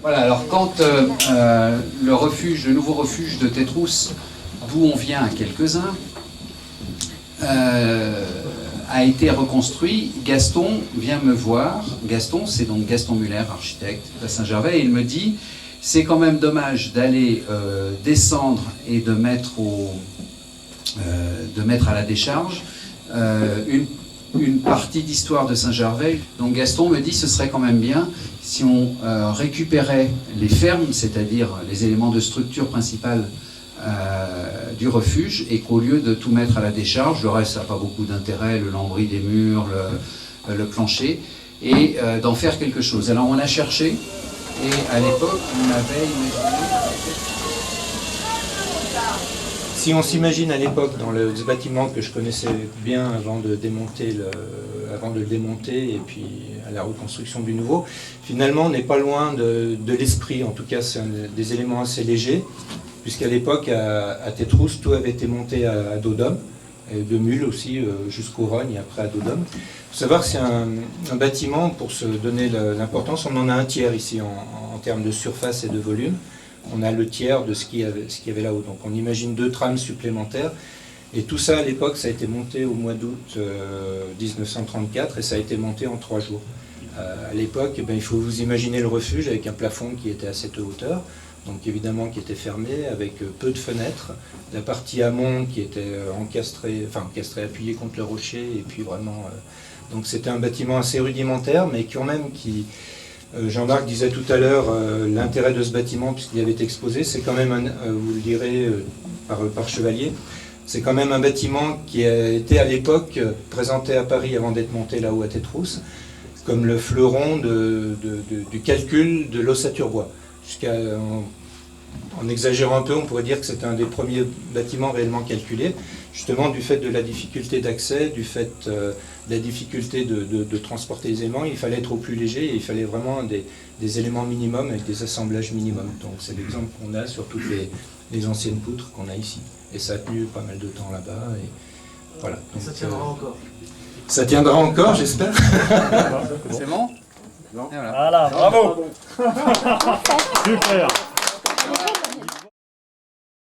Voilà, alors quand le nouveau refuge de Tétrousse, d'où on vient à quelques-uns, a été reconstruit, Gaston vient me voir. Gaston, c'est donc Gaston Muller, architecte à Saint-Gervais, et il me dit c'est quand même dommage d'aller descendre et de mettre à la décharge une partie d'histoire de Saint-Gervais. Donc Gaston me dit ce serait quand même bien si on récupérait les fermes, c'est-à-dire les éléments de structure principale du refuge, et qu'au lieu de tout mettre à la décharge, le reste ça n'a pas beaucoup d'intérêt, le lambris des murs, le plancher, et d'en faire quelque chose. Alors on a cherché, et à l'époque on avait imaginé... Si on s'imagine à l'époque dans ce bâtiment que je connaissais bien avant de le démonter et puis à la reconstruction du nouveau, finalement on n'est pas loin de l'esprit. En tout cas c'est des éléments assez légers, puisqu'à l'époque à Tétrousse tout avait été monté à dos d'homme, et de mule aussi jusqu'au Rogne et après à dos d'homme. Il faut savoir que c'est un bâtiment, pour se donner l'importance, on en a un tiers ici en termes de surface et de volume. On a le tiers de ce qu'il y avait là-haut. Donc on imagine 2 trams supplémentaires. Et tout ça, à l'époque, ça a été monté au mois d'août 1934 et ça a été monté en 3 jours. À l'époque, il faut vous imaginer le refuge avec un plafond qui était à cette hauteur, donc évidemment qui était fermé, avec peu de fenêtres. La partie amont qui était encastrée, appuyée contre le rocher, et puis vraiment... donc c'était un bâtiment assez rudimentaire, mais quand même qui... Jean-Marc disait tout à l'heure l'intérêt de ce bâtiment, puisqu'il avait été exposé, c'est quand même, vous le direz par Chevalier, c'est quand même un bâtiment qui a été à l'époque présenté à Paris avant d'être monté là-haut à Tétrousse, comme le fleuron du calcul de l'ossature bois. En exagérant un peu, on pourrait dire que c'était un des premiers bâtiments réellement calculés, justement du fait de la difficulté d'accès, du fait de la difficulté de transporter les éléments. Il fallait être au plus léger et il fallait vraiment des éléments minimums avec des assemblages minimums. Donc c'est l'exemple qu'on a sur toutes les anciennes poutres qu'on a ici. Et ça a tenu pas mal de temps là-bas. Et voilà. Donc, ça tiendra encore. Ça tiendra encore, j'espère. C'est bon? Voilà, bravo. Super.